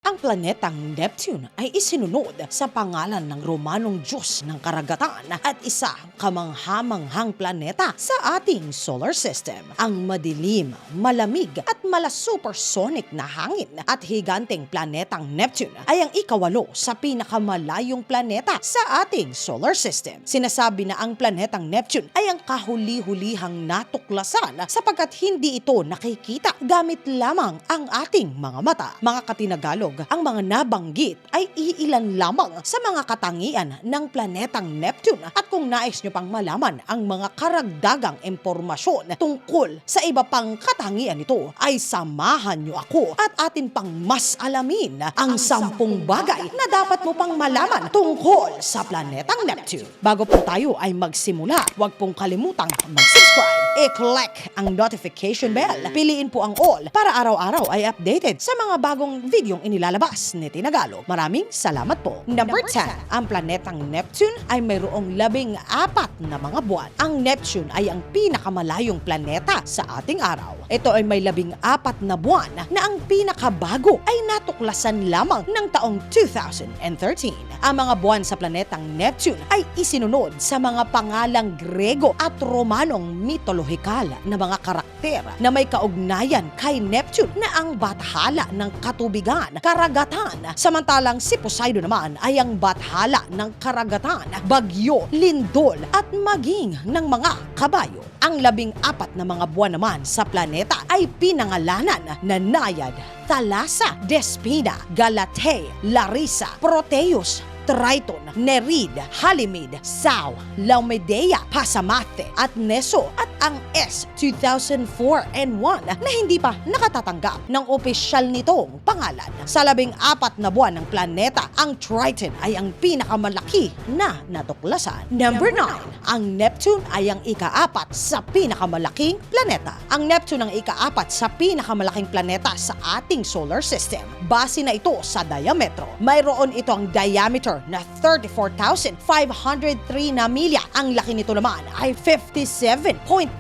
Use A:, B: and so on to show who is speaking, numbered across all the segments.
A: Ang planetang Neptune ay isinunod sa pangalan ng Romanong Diyos ng karagatan at isa kamanghamanghang planeta sa ating solar system. Ang madilim, malamig at supersonic na hangin at higanteng planetang Neptune ay ang ikawalo sa pinakamalayong planeta sa ating solar system. Sinasabi na ang planetang Neptune ay ang kahuli-hulihang natuklasan sapagkat hindi ito nakikita gamit lamang ang ating mga mata. Mga katinagalog, ang mga nabanggit ay iilan lamang sa mga katangian ng planetang Neptune at kung nais nyo pang malaman ang mga karagdagang impormasyon tungkol sa iba pang katangian nito ay samahan nyo ako at atin pang mas alamin ang 10 bagay na dapat mo pang malaman tungkol sa planetang Neptune. Bago po tayo ay magsimula, huwag pong kalimutang mag-subscribe, i-click ang notification bell, piliin po ang all para araw-araw ay updated sa mga bagong videong inilalabas ni Tinagalog. Maraming salamat po. Number 10. Ang planetang Neptune ay mayroong 14 na mga buwan. Ang Neptune ay ang pinakamalayong planeta sa ating araw. Ito ay may 14 na buwan na ang pinakabago ay natuklasan lamang ng taong 2013. Ang mga buwan sa planetang Neptune ay isinunod sa mga pangalang Grego at Romanong mitolohikal na mga karakter na may kaugnayan kay Neptune na ang bathala ng katubigan, karagatan, samantalang si Poseidon naman ay ang bathala ng karagatan, bagyo, lindol at maging ng mga kabayo. Ang 14 na mga buwan naman sa planeta ay pinangalanan na Naiad, Thalassa, Despina, Galatei, Larissa, Proteus, Triton, Nereid, Halimede, Sao, Laomedea, Pasamathe at Neso at ang S2004 and 1 na hindi pa nakatatanggap ng opisyal nitong pangalan. Sa 14 na buwan ng planeta, ang Triton ay ang pinakamalaki na natuklasan. Number 9. Ang Neptune ay ang ika-4 sa pinakamalaking planeta. Ang Neptune ang ika-4 sa pinakamalaking planeta sa ating solar system. Base na ito sa diametro. Mayroon ito ang diameter na 34,503 na milya. Ang laki nito naman ay 57.7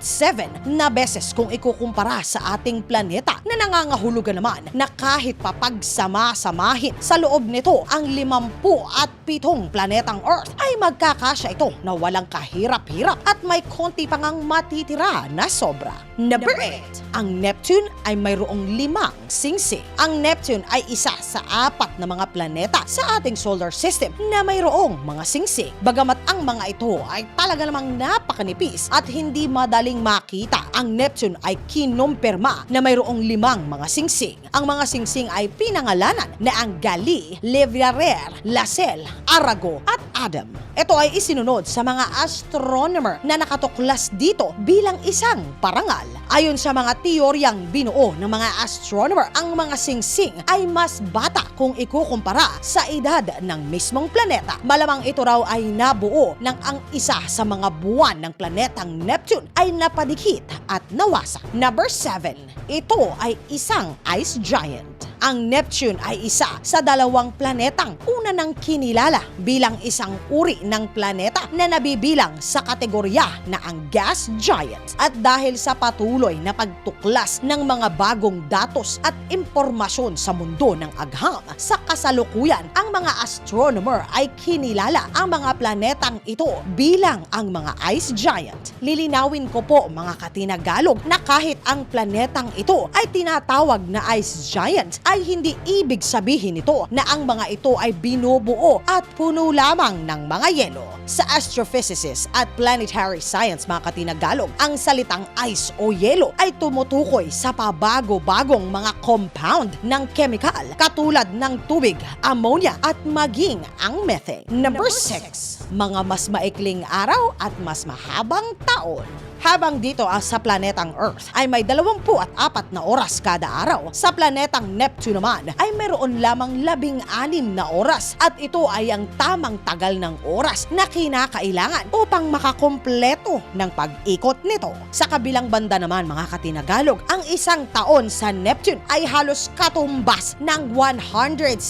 A: na beses kung ikukumpara sa ating planeta na nangangahulugan naman na kahit papagsama-samahin sa loob nito ang 57 planetang Earth ay magkakasya ito na walang kahirap-hirap at may konti pang ang matitira na sobra. Number 8. Ang Neptune ay mayroong 5 singsing. Ang Neptune ay isa sa 4 na mga planeta sa ating solar system na mayroong mga singsing. Bagamat ang mga ito ay talaga namang napakanipis at hindi madaling makita, ang Neptune ay kinumpirma na mayroong 5 mga singsing. Ang mga singsing ay pinangalanan na ang Gali, Leviarer, Lassell, Arago at Adam. Ito ay isinunod sa mga astronomer na nakatuklas dito bilang isang parangal. Ayon sa mga teoryang binuo ng mga astronomer, ang mga singsing ay mas bata kung ikukumpara sa edad ng mismong planeta. Malamang ito raw ay nabuo nang ang isa sa mga buwan ng planetang Neptune ay napadikit at nawasak. Number 7. Ito ay isang ice giant. Ang Neptune ay isa sa 2 planetang una nang kinilala bilang isang uri ng planeta na nabibilang sa kategorya na ang gas giant. At dahil sa patuloy na pagtuklas ng mga bagong datos at impormasyon sa mundo ng agham, sa kasalukuyan ang mga astronomer ay kinilala ang mga planetang ito bilang ang mga ice giant. Lilinawin ko po mga katinagalog na kahit ang planetang ito ay tinatawag na ice giant, ay hindi ibig sabihin nito na ang mga ito ay binubuo at puno lamang ng mga yelo. Sa astrophysicists at planetary science mga katinagalog, ang salitang ice o yelo ay tumutukoy sa pabago-bagong mga compound ng chemical katulad ng tubig, ammonia at maging ang methane. Number 6. Mga mas maikling araw at mas mahabang taon. Habang dito sa planetang Earth ay may 24 na oras kada araw, sa planetang Neptune naman ay mayroon lamang 16 na oras at ito ay ang tamang tagal ng oras na kinakailangan upang makakumpleto ng pag-ikot nito. Sa kabilang banda naman mga katinagalog, ang isang taon sa Neptune ay halos katumbas ng 165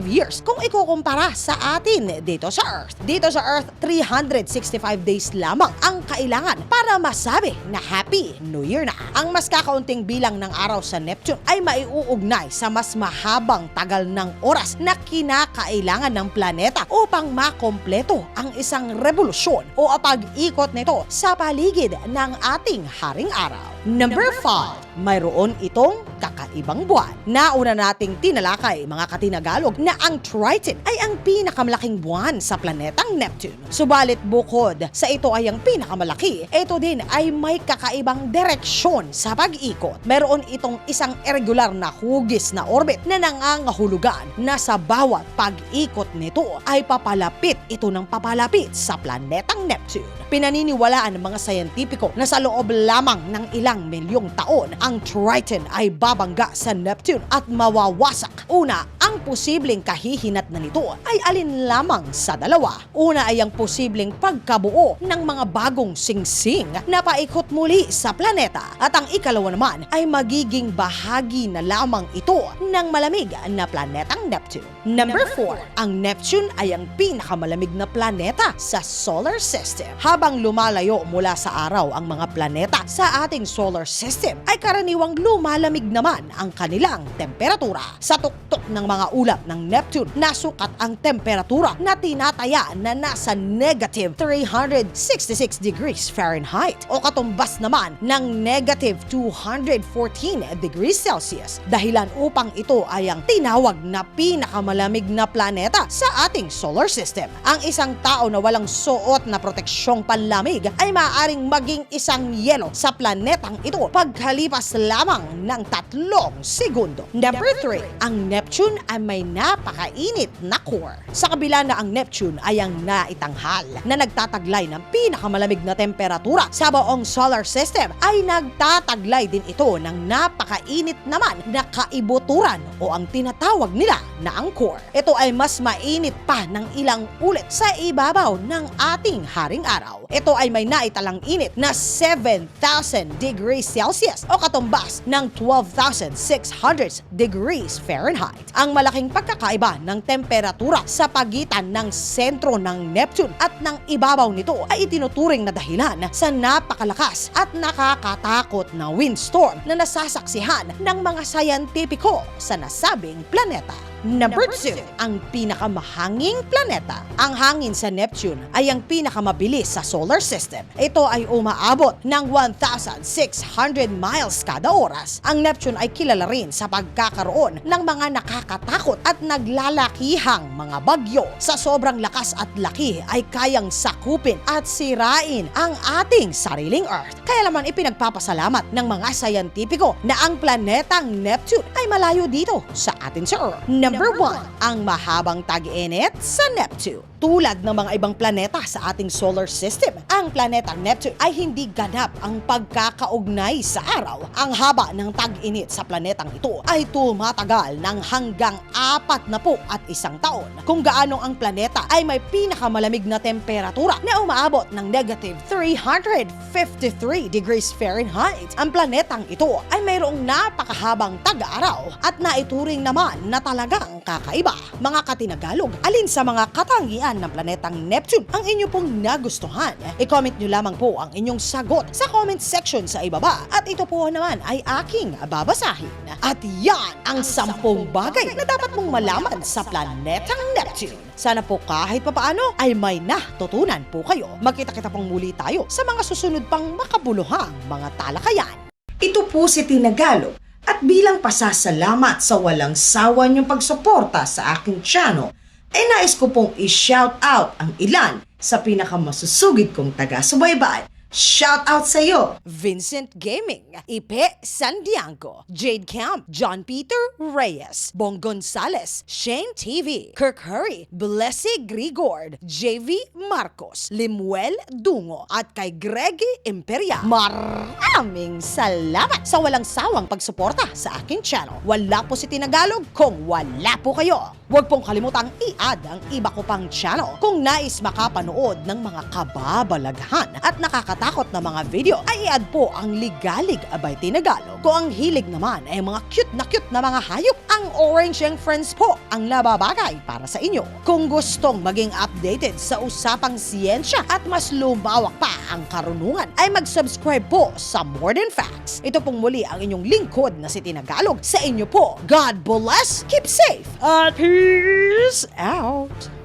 A: years kung ikukumpara sa atin dito sa Earth. Dito sa Earth, 365 days lamang ang kailangan para masabi na Happy New Year na. Ang mas kakaunting bilang ng araw sa Neptune ay maiuugnay sa mas mahabang tagal ng oras na kinakailangan ng planeta upang makompleto ang isang revolusyon o pag-ikot nito sa paligid ng ating haring araw. Number 5, mayroon itong kakaibang buwan. Nauna nating tinalakay mga katinagalog na ang Triton ay ang pinakamalaking buwan sa planetang Neptune. Subalit bukod sa ito ay ang pinakamalaki, ito din ay may kakaibang direksyon sa pag-ikot. Meron itong isang irregular na hugis na orbit na nangangahulugan na sa bawat pag-ikot nito ay papalapit ito ng papalapit sa planetang Neptune. Pinaniniwalaan ng mga sayentipiko na sa loob lamang ng ilang milyong taon, ang Triton ay babangga sa Neptune at mawawasak. Una, ang posibleng kahihinat na nito ay alin lamang sa dalawa. Una ay ang posibleng pagkabuo ng mga bagong singsing na paikot muli sa planeta. At ang ikalawa naman ay magiging bahagi na lamang ito ng malamig na planetang Neptune. Number 4, ang Neptune ay ang pinakamalamig na planeta sa solar system. Habang lumalayo mula sa araw ang mga planeta sa ating solar system, ay karaniwang lumalamig naman ang kanilang temperatura. Sa tuktok ng mga ulap ng Neptune, nasukat ang temperatura na tinataya na nasa negative 366 degrees Fahrenheit o katumbas naman ng negative 214 degrees Celsius. Dahilan upang ito ay ang tinawag na pinakamalamig na planeta sa ating solar system. Ang isang tao na walang suot na proteksyong panlamig ay maaaring maging isang yelo sa planetang ito pagkalipas lamang ng 3 segundo. Number 3, ang Neptune ay may napakainit na core. Sa kabila na ang Neptune ay ang naitanghal na nagtataglay ng pinakamalamig na temperatura sa buong solar system, ay nagtataglay din ito ng napakainit naman na kaibuturan o ang tinatawag nila na ang core. Ito ay mas mainit pa ng ilang ulit sa ibabaw ng ating haring araw. Ito ay may naitalang init na 7,000 degrees Celsius o katumbas ng 12,600 degrees Fahrenheit. Ang malaking pagkakaiba ng temperatura sa pagitan ng sentro ng Neptune at ng ibabaw nito ay itinuturing na dahilan sa napakalakas at nakakatakot na windstorm na nasasaksihan ng mga sayantipiko sa nasabing planeta. Number 2, ang pinakamahanging planeta. Ang hangin sa Neptune ay ang pinakamabilis sa solar system. Ito ay umaabot ng 1,600 miles kada oras. Ang Neptune ay kilala rin sa pagkakaroon ng mga nakakatakot at naglalakihang mga bagyo. Sa sobrang lakas at laki ay kayang sakupin at sirain ang ating sariling Earth. Kaya naman ipinagpapasalamat ng mga sayantipiko na ang planetang Neptune ay malayo dito sa atin sa Earth. Number 1, ang mahabang tag-init sa Neptune. Tulad ng mga ibang planeta sa ating solar system, ang planetang Neptune ay hindi ganap ang pagkakaugnay sa araw. Ang haba ng tag-init sa planetang ito ay tumatagal ng hanggang 41 taon, kung gaano ang planeta ay may pinakamalamig na temperatura na umaabot ng negative 353 degrees Fahrenheit. Ang planetang ito ay mayroong napakahabang tag-araw at naituring naman na talagang kakaiba. Mga katinagalog, alin sa mga katangian ng planetang Neptune ang inyo pong nagustuhan? I-comment nyo lamang po ang inyong sagot sa comment section sa ibaba at ito po naman ay aking babasahin. At yan ang 10 bagay na dapat mong malaman sa planetang Neptune. Sana po kahit papaano ay may natutunan po kayo. Magkita-kita pong muli tayo sa mga susunod pang makabuluhang mga talakayan.
B: Ito po si Tinagalog at bilang pasasalamat sa walang sawa niyong pagsuporta sa aking channel, ay nais ko pong i-shout out ang ilan sa pinakamasusugid kong taga-subaybay. Shout out sa iyo!
A: Vincent Gaming, Ipe Sandiango, Jade Camp, John Peter Reyes, Bong Gonzales, Shane TV, Kirk Hurry, Blessy Grigord, JV Marcos, Limuel Dungo, at kay Greggy Imperia. Maraming salamat sa walang sawang pagsuporta sa aking channel. Wala po si Tinagalog kung wala po kayo. Huwag pong kalimutang i-add ang iba ko pang channel kung nais makapanood ng mga kababalaghan at nakakatawa nakakatakot na mga video ay i-add po ang Ligalig Abay Tinagalog. Kung ang hilig naman ay mga cute na mga hayop, ang Orange Young Friends po ang nababagay para sa inyo. Kung gustong maging updated sa usapang siyensya at mas lumawak pa ang karunungan, ay mag-subscribe po sa More Than Facts. Ito pong muli ang inyong lingkod na si Tinagalog sa inyo po. God bless, keep safe, at peace out!